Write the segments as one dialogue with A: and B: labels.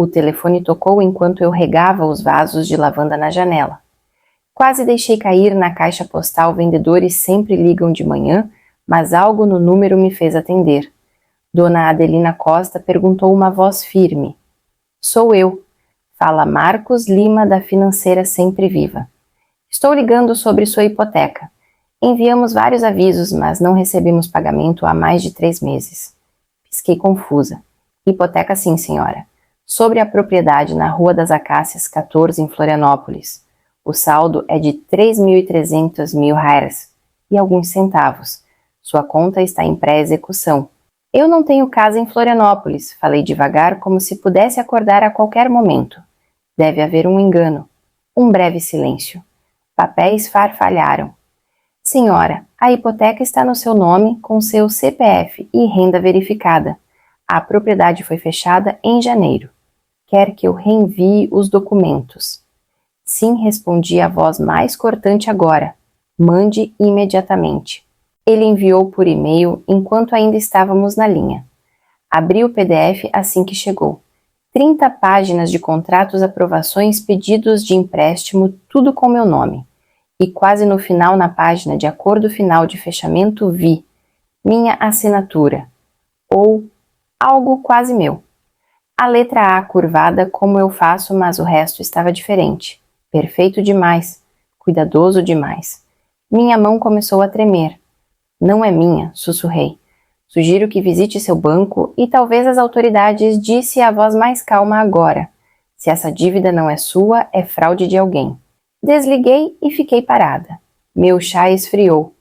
A: O telefone tocou enquanto eu regava os vasos de lavanda na janela. Quase deixei cair na caixa postal vendedores sempre ligam de manhã, mas algo no número me fez atender. Dona Adelina Costa perguntou uma voz firme. Sou eu. Fala Marcos Lima da Financeira Sempre Viva. Estou ligando sobre sua hipoteca. Enviamos vários avisos, mas não recebemos pagamento há mais de 3 meses. Pisquei confusa. Hipoteca sim, senhora. Sobre a propriedade na Rua das Acácias 14, em Florianópolis. O saldo é de 3.300 mil reais e alguns centavos. Sua conta está em pré-execução. Eu não tenho casa em Florianópolis, falei devagar como se pudesse acordar a qualquer momento. Deve haver um engano. Um breve silêncio. Papéis farfalharam. Senhora, a hipoteca está no seu nome com seu CPF e renda verificada. A propriedade foi fechada em janeiro. Quer que eu reenvie os documentos? Sim, respondi a voz mais cortante agora. Mande imediatamente. Ele enviou por e-mail enquanto ainda estávamos na linha. Abri o PDF assim que chegou. 30 páginas de contratos, aprovações, pedidos de empréstimo, tudo com meu nome. E quase no final, na página de acordo final de fechamento, vi minha assinatura. Ou algo quase meu. A letra A curvada como eu faço, mas o resto estava diferente. Perfeito demais. Cuidadoso demais. Minha mão começou a tremer. Não é minha, sussurrei. Sugiro que visite seu banco e talvez as autoridades, disse a voz mais calma agora. Se essa dívida não é sua, é fraude de alguém. Desliguei e fiquei parada. Meu chá esfriou.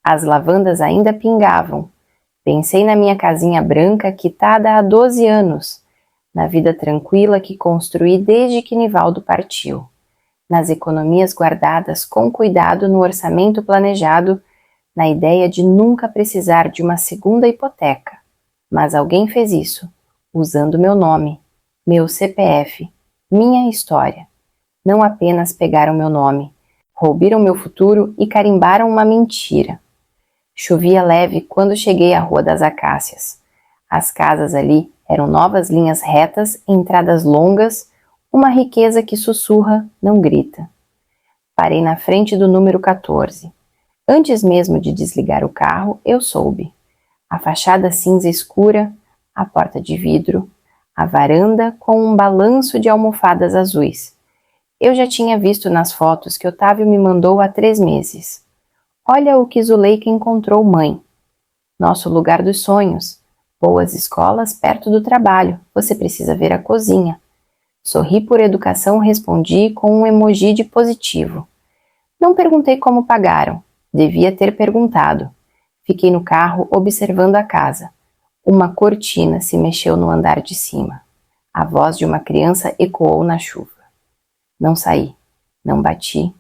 A: As lavandas ainda pingavam. Pensei na minha casinha branca quitada há 12 anos. Na vida tranquila que construí desde que Nivaldo partiu. Nas economias guardadas com cuidado no orçamento planejado, na ideia de nunca precisar de uma segunda hipoteca. Mas alguém fez isso, usando meu nome, meu CPF, minha história. Não apenas pegaram meu nome, roubaram meu futuro e carimbaram uma mentira. Chovia leve quando cheguei à Rua das Acácias. As casas ali eram novas linhas retas, entradas longas, uma riqueza que sussurra, não grita. Parei na frente do número 14. Antes mesmo de desligar o carro, eu soube. A fachada cinza escura, a porta de vidro, a varanda com um balanço de almofadas azuis. Eu já tinha visto nas fotos que Otávio me mandou há 3 meses. Olha o que Zuleika encontrou, mãe. Nosso lugar dos sonhos. Boas escolas perto do trabalho. Você precisa ver a cozinha. Sorri por educação, respondi com um emoji de positivo. Não perguntei como pagaram. Devia ter perguntado. Fiquei no carro observando a casa. Uma cortina se mexeu no andar de cima. A voz de uma criança ecoou na chuva. Não saí. Não bati.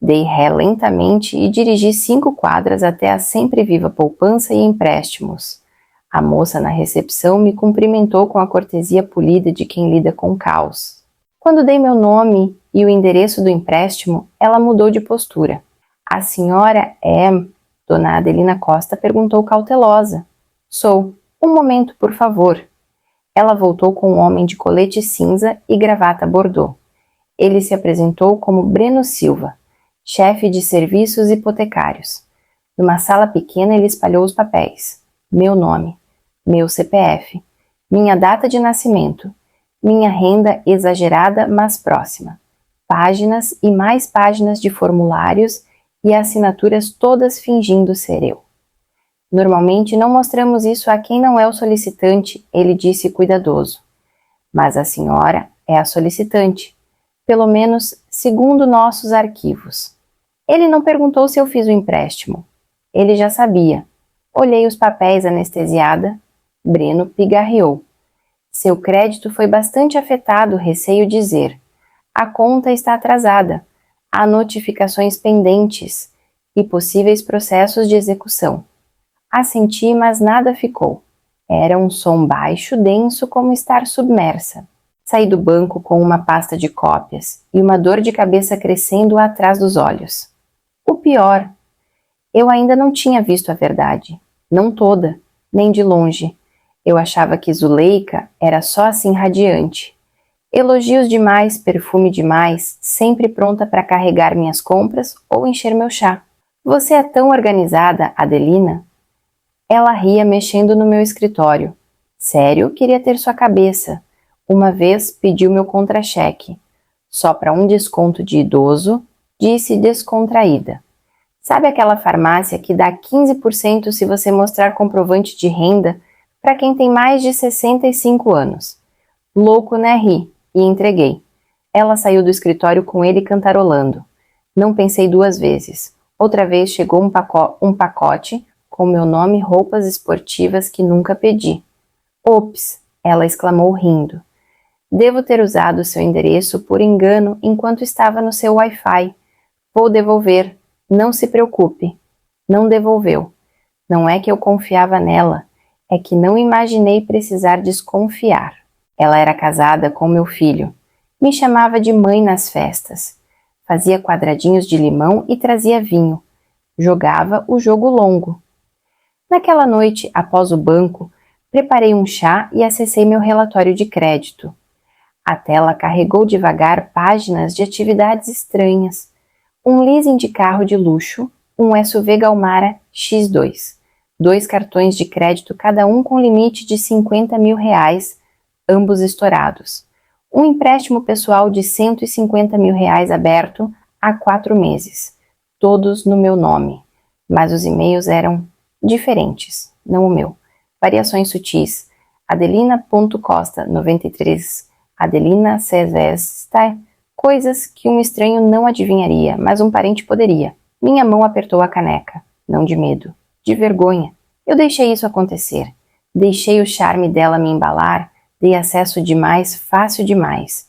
A: Dei ré lentamente e dirigi 5 quadras até a Sempre Viva Poupança e Empréstimos. A moça na recepção me cumprimentou com a cortesia polida de quem lida com caos. Quando dei meu nome e o endereço do empréstimo, ela mudou de postura. A senhora é... Dona Adelina Costa perguntou cautelosa. Sou. Um momento, por favor. Ela voltou com um homem de colete cinza e gravata bordô. Ele se apresentou como Breno Silva, chefe de serviços hipotecários. Numa sala pequena ele espalhou os papéis. Meu nome, meu CPF, minha data de nascimento, minha renda exagerada, mas próxima, páginas e mais páginas de formulários e assinaturas todas fingindo ser eu. Normalmente não mostramos isso a quem não é o solicitante, ele disse cuidadoso. Mas a senhora é a solicitante, pelo menos segundo nossos arquivos. Ele não perguntou se eu fiz o empréstimo. Ele já sabia. Olhei os papéis anestesiada. Breno pigarreou. Seu crédito foi bastante afetado, receio dizer. A conta está atrasada. Há notificações pendentes e possíveis processos de execução. Assenti, mas nada ficou. Era um som baixo, denso, como estar submersa. Saí do banco com uma pasta de cópias e uma dor de cabeça crescendo atrás dos olhos. O pior, eu ainda não tinha visto a verdade. Não toda, nem de longe. Eu achava que Zuleika era só assim radiante. Elogios demais, perfume demais, sempre pronta para carregar minhas compras ou encher meu chá. Você é tão organizada, Adelina? Ela ria mexendo no meu escritório. Sério, queria ter sua cabeça. Uma vez pediu meu contra-cheque. Só para um desconto de idoso, disse descontraída. Sabe aquela farmácia que dá 15% se você mostrar comprovante de renda para quem tem mais de 65 anos? Louco, né, ri, e entreguei. Ela saiu do escritório com ele cantarolando. Não pensei duas vezes. Outra vez chegou um pacote com meu nome e roupas esportivas que nunca pedi. Ops! Ela exclamou rindo. Devo ter usado seu endereço por engano enquanto estava no seu Wi-Fi. Vou devolver. Não se preocupe. Não devolveu. Não é que eu confiava nela, é que não imaginei precisar desconfiar. Ela era casada com meu filho. Me chamava de mãe nas festas. Fazia quadradinhos de limão e trazia vinho. Jogava o jogo longo. Naquela noite, após o banco, preparei um chá e acessei meu relatório de crédito. A tela carregou devagar páginas de atividades estranhas. Um leasing de carro de luxo, um SUV Galmara X2, 2 cartões de crédito cada um com limite de R$50 mil, ambos estourados. Um empréstimo pessoal de R$150 mil aberto há 4 meses, todos no meu nome, mas os e-mails eram diferentes, não o meu. Variações sutis. Adelina.costa93, Adelina Cezesta, coisas que um estranho não adivinharia, mas um parente poderia. Minha mão apertou a caneca, não de medo, de vergonha. Eu deixei isso acontecer. Deixei o charme dela me embalar, dei acesso demais, fácil demais.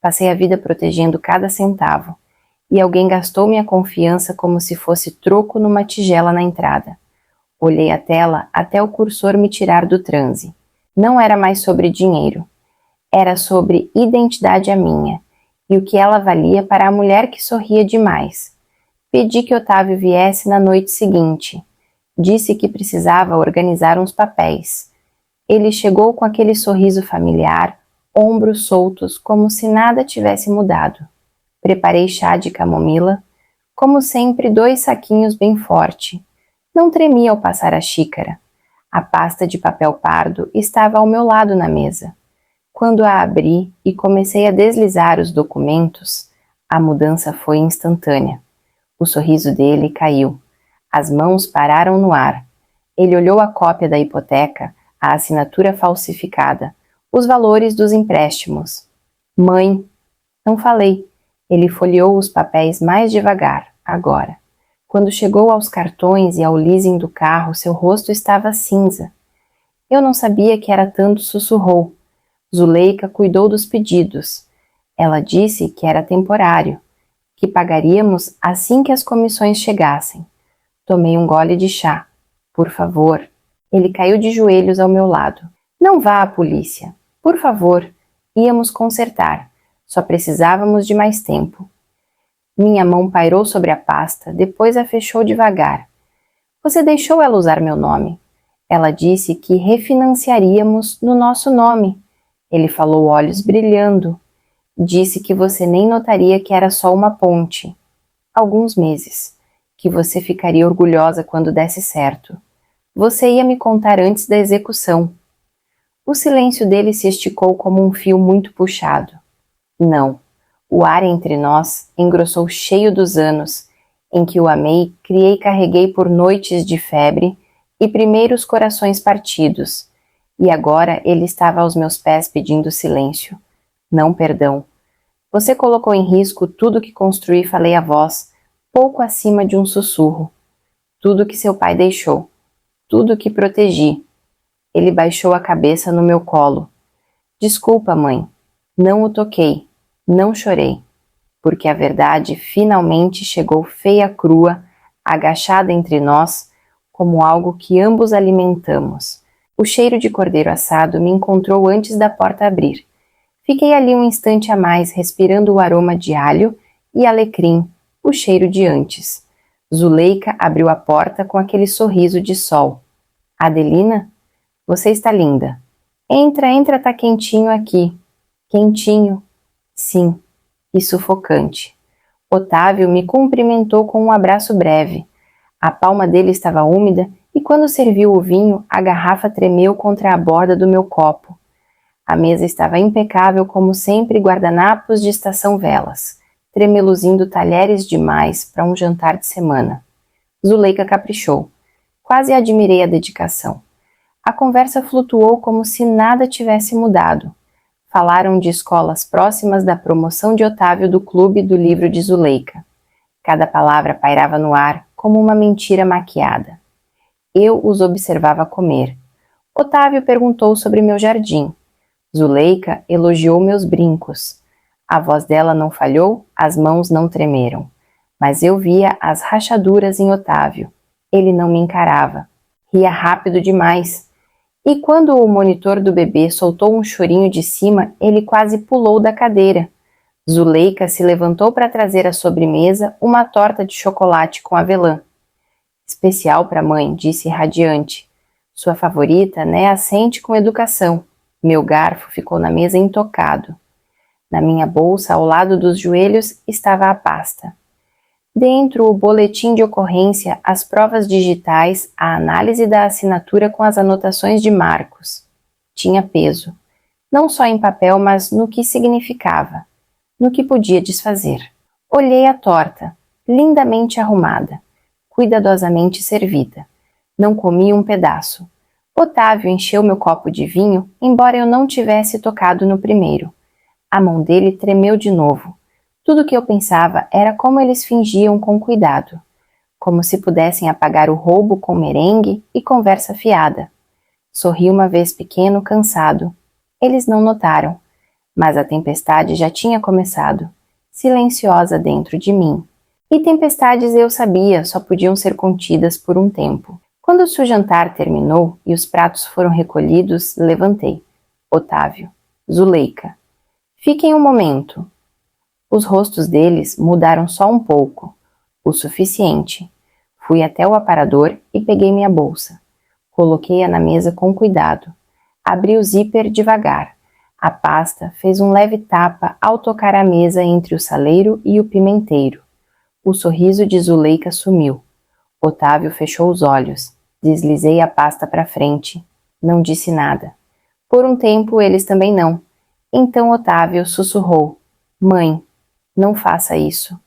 A: Passei a vida protegendo cada centavo. E alguém gastou minha confiança como se fosse troco numa tigela na entrada. Olhei a tela até o cursor me tirar do transe. Não era mais sobre dinheiro. Era sobre identidade a minha, e o que ela valia para a mulher que sorria demais. Pedi que Otávio viesse na noite seguinte. Disse que precisava organizar uns papéis. Ele chegou com aquele sorriso familiar, ombros soltos, como se nada tivesse mudado. Preparei chá de camomila, como sempre 2 saquinhos bem forte. Não tremi ao passar a xícara. A pasta de papel pardo estava ao meu lado na mesa. Quando a abri e comecei a deslizar os documentos, a mudança foi instantânea. O sorriso dele caiu. As mãos pararam no ar. Ele olhou a cópia da hipoteca, a assinatura falsificada, os valores dos empréstimos. Mãe, não falei. Ele folheou os papéis mais devagar, agora. Quando chegou aos cartões e ao leasing do carro, seu rosto estava cinza. Eu não sabia que era tanto, sussurrou. Zuleika cuidou dos pedidos. Ela disse que era temporário, que pagaríamos assim que as comissões chegassem. Tomei um gole de chá. Por favor. Ele caiu de joelhos ao meu lado. Não vá à polícia. Por favor. Íamos consertar. Só precisávamos de mais tempo. Minha mão pairou sobre a pasta, depois a fechou devagar. Você deixou ela usar meu nome. Ela disse que refinanciaríamos no nosso nome. Ele falou, olhos brilhando. Disse que você nem notaria que era só uma ponte. Alguns meses. Que você ficaria orgulhosa quando desse certo. Você ia me contar antes da execução. O silêncio dele se esticou como um fio muito puxado. Não. O ar entre nós engrossou cheio dos anos em que o amei, criei e carreguei por noites de febre e primeiros corações partidos. E agora ele estava aos meus pés pedindo silêncio. Não perdão. Você colocou em risco tudo que construí, falei a voz, pouco acima de um sussurro. Tudo que seu pai deixou. Tudo que protegi. Ele baixou a cabeça no meu colo. Desculpa, mãe. Não o toquei. Não chorei. Porque a verdade finalmente chegou feia crua, agachada entre nós, como algo que ambos alimentamos. O cheiro de cordeiro assado me encontrou antes da porta abrir. Fiquei ali um instante a mais, respirando o aroma de alho e alecrim, o cheiro de antes. Zuleika abriu a porta com aquele sorriso de sol. Adelina? Você está linda. Entra, entra, tá quentinho aqui. Quentinho, sim, e sufocante. Otávio me cumprimentou com um abraço breve. A palma dele estava úmida e quando serviu o vinho, a garrafa tremeu contra a borda do meu copo. A mesa estava impecável como sempre, guardanapos de estação velas, tremeluzindo talheres demais para um jantar de semana. Zuleika caprichou. Quase admirei a dedicação. A conversa flutuou como se nada tivesse mudado. Falaram de escolas próximas da promoção de Otávio do clube do livro de Zuleika. Cada palavra pairava no ar como uma mentira maquiada. Eu os observava comer. Otávio perguntou sobre meu jardim. Zuleika elogiou meus brincos. A voz dela não falhou, as mãos não tremeram. Mas eu via as rachaduras em Otávio. Ele não me encarava. Ria rápido demais. E quando o monitor do bebê soltou um chorinho de cima, ele quase pulou da cadeira. Zuleika se levantou para trazer à sobremesa uma torta de chocolate com avelã. Especial para a mãe, disse radiante. Sua favorita, né? Assente com educação. Meu garfo ficou na mesa intocado. Na minha bolsa, ao lado dos joelhos, estava a pasta. Dentro, o boletim de ocorrência, as provas digitais, a análise da assinatura com as anotações de Marcos. Tinha peso. Não só em papel, mas no que significava. No que podia desfazer. Olhei a torta, lindamente arrumada, cuidadosamente servida. Não comi um pedaço. Otávio encheu meu copo de vinho, embora eu não tivesse tocado no primeiro. A mão dele tremeu de novo. Tudo o que eu pensava era como eles fingiam com cuidado. Como se pudessem apagar o roubo com merengue e conversa fiada. Sorri uma vez pequeno, cansado. Eles não notaram. Mas a tempestade já tinha começado, silenciosa dentro de mim. E tempestades eu sabia, só podiam ser contidas por um tempo. Quando o jantar terminou e os pratos foram recolhidos, levantei. Otávio, Zuleika. Fiquem um momento. Os rostos deles mudaram só um pouco, o suficiente. Fui até o aparador e peguei minha bolsa. Coloquei-a na mesa com cuidado. Abri o zíper devagar. A pasta fez um leve tapa ao tocar a mesa entre o saleiro e o pimenteiro. O sorriso de Zuleika sumiu. Otávio fechou os olhos. Deslizei a pasta para frente. Não disse nada. Por um tempo eles também não. Então Otávio sussurrou. Mãe, não faça isso.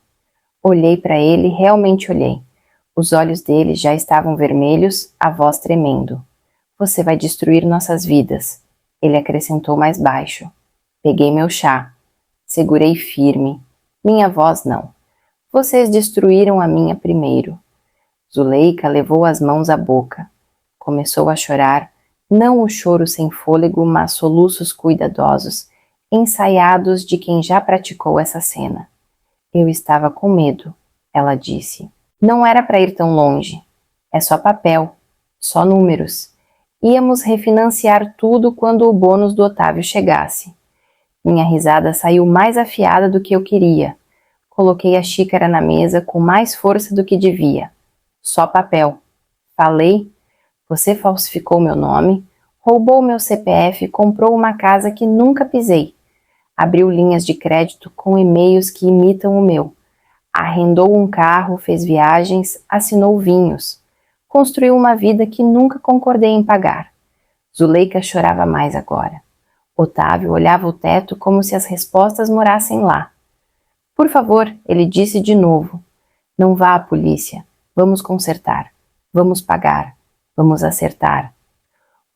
A: Olhei para ele, realmente olhei. Os olhos dele já estavam vermelhos, a voz tremendo. Você vai destruir nossas vidas. Ele acrescentou mais baixo. Peguei meu chá. Segurei firme. Minha voz não. Vocês destruíram a minha primeiro. Zuleika levou as mãos à boca. Começou a chorar, não o choro sem fôlego, mas soluços cuidadosos, ensaiados de quem já praticou essa cena. Eu estava com medo, ela disse. Não era para ir tão longe. É só papel, só números. Íamos refinanciar tudo quando o bônus do Otávio chegasse. Minha risada saiu mais afiada do que eu queria. Coloquei a xícara na mesa com mais força do que devia. Só papel. Falei? Você falsificou meu nome, roubou meu CPF e comprou uma casa que nunca pisei. Abriu linhas de crédito com e-mails que imitam o meu. Arrendou um carro, fez viagens, assinou vinhos. Construiu uma vida que nunca concordei em pagar. Zuleika chorava mais agora. Otávio olhava o teto como se as respostas morassem lá. Por favor, ele disse de novo. Não vá à polícia. Vamos consertar. Vamos pagar. Vamos acertar.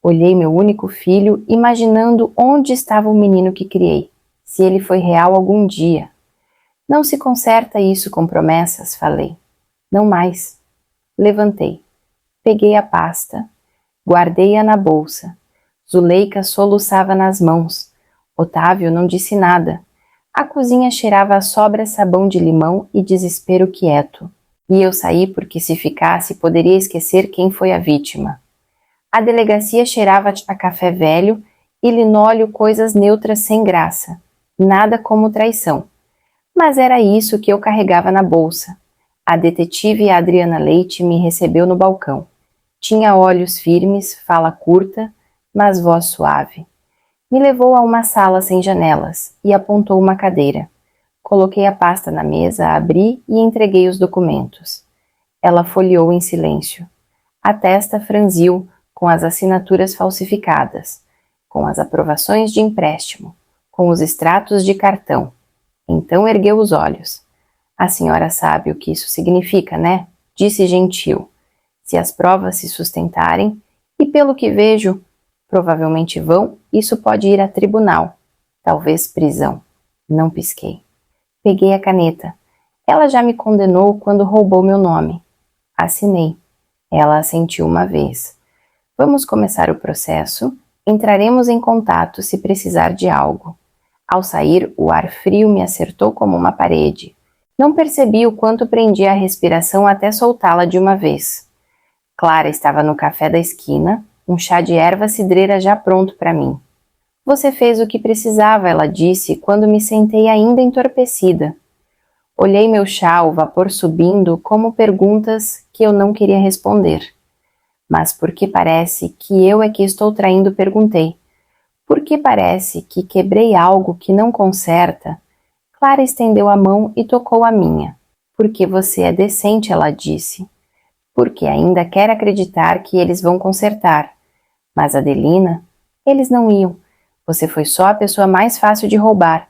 A: Olhei meu único filho, imaginando onde estava o menino que criei. Se ele foi real algum dia. Não se conserta isso com promessas, falei. Não mais. Levantei. Peguei a pasta. Guardei-a na bolsa. Zuleika soluçava nas mãos. Otávio não disse nada. A cozinha cheirava a sobra-sabão de limão e desespero quieto. E eu saí porque se ficasse poderia esquecer quem foi a vítima. A delegacia cheirava a café velho e linóleo, coisas neutras sem graça. Nada como traição. Mas era isso que eu carregava na bolsa. A detetive Adriana Leite me recebeu no balcão. Tinha olhos firmes, fala curta, mas voz suave. Me levou a uma sala sem janelas e apontou uma cadeira. Coloquei a pasta na mesa, abri e entreguei os documentos. Ela folheou em silêncio. A testa franziu com as assinaturas falsificadas, com as aprovações de empréstimo, com os extratos de cartão. Então ergueu os olhos. A senhora sabe o que isso significa, né? Disse gentil. Se as provas se sustentarem, e pelo que vejo, provavelmente vão, isso pode ir a tribunal, talvez prisão. Não pisquei. Peguei a caneta. Ela já me condenou quando roubou meu nome. Assinei. Ela assentiu uma vez. Vamos começar o processo. Entraremos em contato se precisar de algo. Ao sair, o ar frio me acertou como uma parede. Não percebi o quanto prendi a respiração até soltá-la de uma vez. Clara estava no café da esquina, um chá de erva cidreira já pronto para mim. Você fez o que precisava, ela disse, quando me sentei ainda entorpecida. Olhei meu chá, o vapor subindo, como perguntas que eu não queria responder. Mas porque parece que eu é que estou traindo, perguntei. Porque parece que quebrei algo que não conserta? Clara estendeu a mão e tocou a minha. Porque você é decente, ela disse. Porque ainda quer acreditar que eles vão consertar. Mas Adelina, eles não iam. Você foi só a pessoa mais fácil de roubar.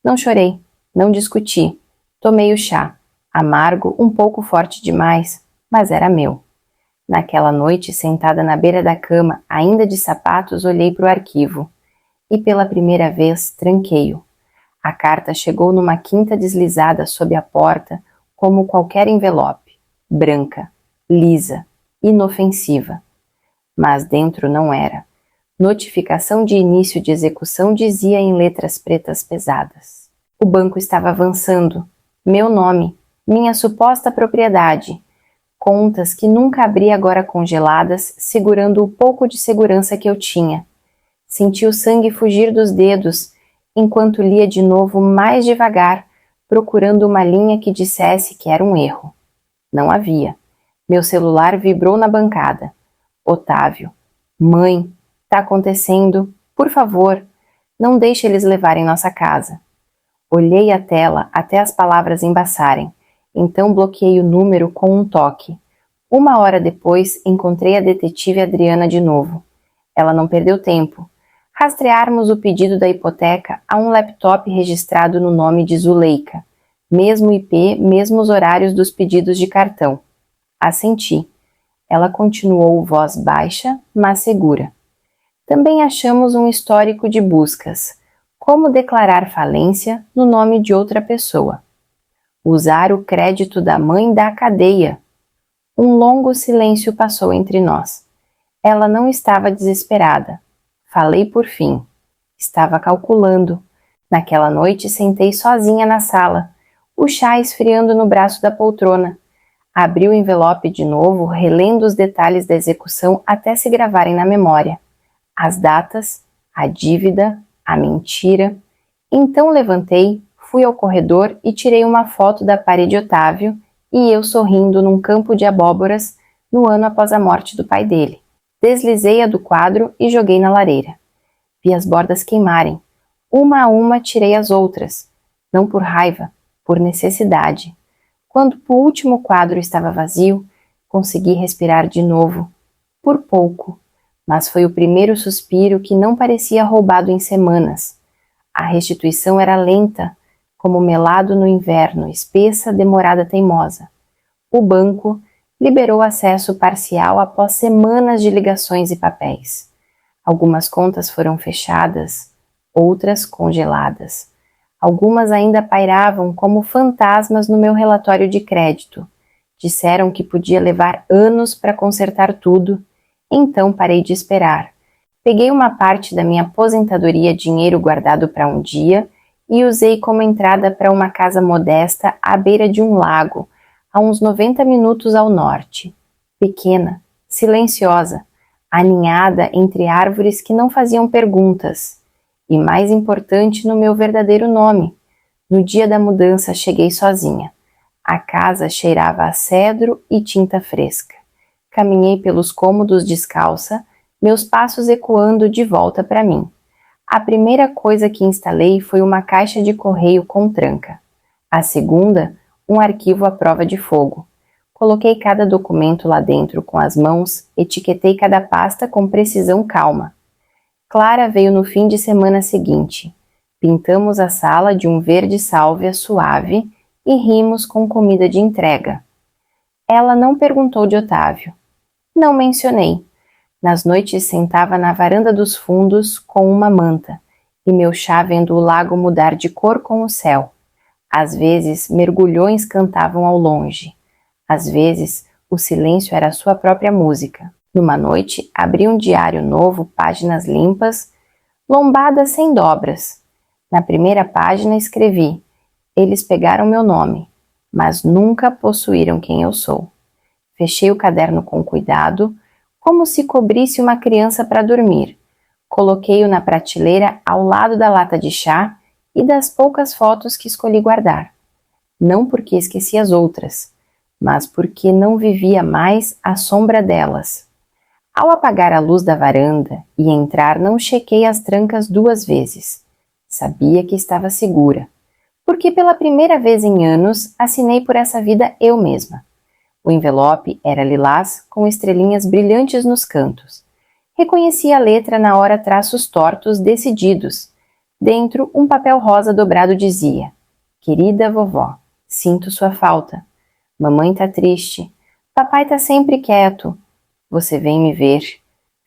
A: Não chorei, não discuti. Tomei o chá. Amargo, um pouco forte demais, mas era meu. Naquela noite, sentada na beira da cama, ainda de sapatos, olhei para o arquivo. E pela primeira vez, tranquei-o. A carta chegou numa quinta deslizada sob a porta, como qualquer envelope. Branca, lisa, inofensiva. Mas dentro não era. Notificação de início de execução dizia em letras pretas pesadas. O banco estava avançando. Meu nome, minha suposta propriedade. Contas que nunca abri agora congeladas, segurando o pouco de segurança que eu tinha. Senti o sangue fugir dos dedos, enquanto lia de novo mais devagar, procurando uma linha que dissesse que era um erro. Não havia. Meu celular vibrou na bancada. Otávio. Mãe, tá acontecendo. Por favor, não deixe eles levarem nossa casa. Olhei a tela até as palavras embaçarem. Então bloqueei o número com um toque. 1 hora depois, encontrei a detetive Adriana de novo. Ela não perdeu tempo. Rastrearmos o pedido da hipoteca a um laptop registrado no nome de Zuleika. Mesmo IP, mesmos horários dos pedidos de cartão. Assenti. Ela continuou voz baixa, mas segura. Também achamos um histórico de buscas. Como declarar falência no nome de outra pessoa. Usar o crédito da mãe da cadeia. Um longo silêncio passou entre nós. Ela não estava desesperada. Falei por fim. Estava calculando. Naquela noite sentei sozinha na sala, o chá esfriando no braço da poltrona. Abri o envelope de novo, relendo os detalhes da execução até se gravarem na memória. As datas, a dívida, a mentira. Então levantei, fui ao corredor e tirei uma foto da parede Otávio e eu sorrindo num campo de abóboras no ano após a morte do pai dele. Deslizei a do quadro e joguei na lareira. Vi as bordas queimarem. Uma a uma tirei as outras. Não por raiva, por necessidade. Quando o último quadro estava vazio, consegui respirar de novo. Por pouco. Mas foi o primeiro suspiro que não parecia roubado em semanas. A restituição era lenta, como melado no inverno, espessa, demorada, teimosa. O banco liberou acesso parcial após semanas de ligações e papéis. Algumas contas foram fechadas, outras congeladas. Algumas ainda pairavam como fantasmas no meu relatório de crédito. Disseram que podia levar anos para consertar tudo, então parei de esperar. Peguei uma parte da minha aposentadoria, dinheiro guardado para um dia, e usei como entrada para uma casa modesta à beira de um lago, a uns 90 minutos ao norte. Pequena, silenciosa, aninhada entre árvores que não faziam perguntas. E mais importante, no meu verdadeiro nome. No dia da mudança cheguei sozinha. A casa cheirava a cedro e tinta fresca. Caminhei pelos cômodos descalça, meus passos ecoando de volta para mim. A primeira coisa que instalei foi uma caixa de correio com tranca. A segunda, um arquivo à prova de fogo. Coloquei cada documento lá dentro com as mãos, etiquetei cada pasta com precisão calma. Clara veio no fim de semana seguinte. Pintamos a sala de um verde sálvia suave e rimos com comida de entrega. Ela não perguntou de Otávio. Não mencionei. Nas noites sentava na varanda dos fundos com uma manta e meu chá vendo o lago mudar de cor com o céu. Às vezes, mergulhões cantavam ao longe. Às vezes, o silêncio era sua própria música. Numa noite, abri um diário novo, páginas limpas, lombadas sem dobras. Na primeira página escrevi: eles pegaram meu nome, mas nunca possuíram quem eu sou. Fechei o caderno com cuidado, como se cobrisse uma criança para dormir. Coloquei-o na prateleira ao lado da lata de chá e das poucas fotos que escolhi guardar. Não porque esqueci as outras, mas porque não vivia mais à sombra delas. Ao apagar a luz da varanda e entrar, não chequei as trancas 2 vezes. Sabia que estava segura, porque pela primeira vez em anos assinei por essa vida eu mesma. O envelope era lilás com estrelinhas brilhantes nos cantos. Reconheci a letra na hora, traços tortos, decididos. Dentro, um papel rosa dobrado dizia: querida vovó, sinto sua falta. Mamãe tá triste. Papai tá sempre quieto. Você vem me ver.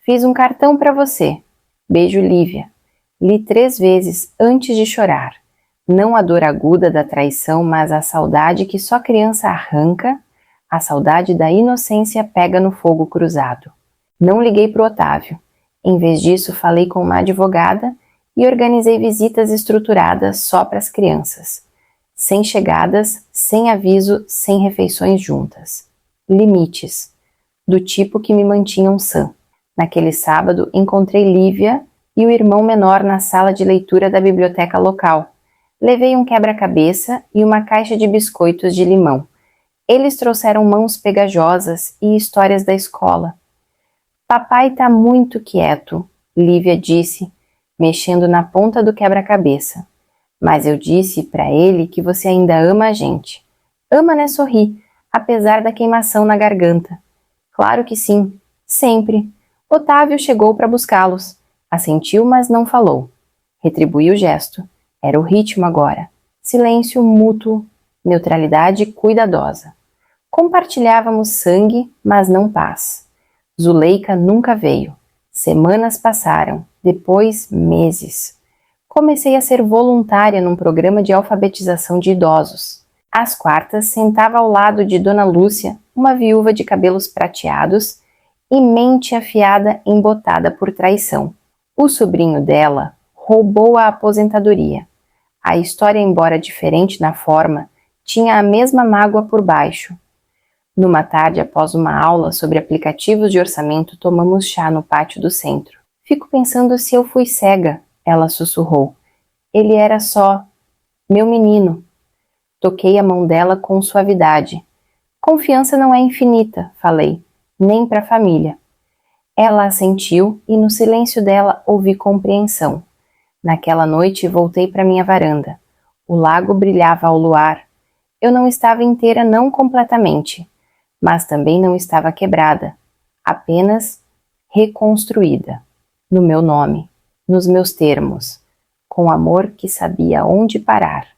A: Fiz um cartão para você. Beijo, Lívia. Li 3 vezes antes de chorar. Não a dor aguda da traição, mas a saudade que só criança arranca, a saudade da inocência pega no fogo cruzado. Não liguei pro Otávio. Em vez disso, falei com uma advogada e organizei visitas estruturadas só para as crianças. Sem chegadas, sem aviso, sem refeições juntas. Limites, do tipo que me mantinham sã. Naquele sábado, encontrei Lívia e o irmão menor na sala de leitura da biblioteca local. Levei um quebra-cabeça e uma caixa de biscoitos de limão. Eles trouxeram mãos pegajosas e histórias da escola. Papai tá muito quieto, Lívia disse, mexendo na ponta do quebra-cabeça. Mas eu disse para ele que você ainda ama a gente. Ama, né? Sorri, apesar da queimação na garganta. Claro que sim, sempre. Otávio chegou para buscá-los. Assentiu, mas não falou. Retribuí o gesto. Era o ritmo agora. Silêncio mútuo, neutralidade cuidadosa. Compartilhávamos sangue, mas não paz. Zuleika nunca veio. Semanas passaram, depois meses. Comecei a ser voluntária num programa de alfabetização de idosos. Às quartas, sentava ao lado de Dona Lúcia, uma viúva de cabelos prateados e mente afiada embotada por traição. O sobrinho dela roubou a aposentadoria. A história, embora diferente na forma, tinha a mesma mágoa por baixo. Numa tarde, após uma aula sobre aplicativos de orçamento, tomamos chá no pátio do centro. Fico pensando se eu fui cega, ela sussurrou. Ele era só meu menino. Toquei a mão dela com suavidade. Confiança não é infinita, falei, nem para a família. Ela assentiu e no silêncio dela ouvi compreensão. Naquela noite voltei para minha varanda. O lago brilhava ao luar. Eu não estava inteira, não completamente, mas também não estava quebrada, apenas reconstruída, no meu nome, nos meus termos, com amor que sabia onde parar.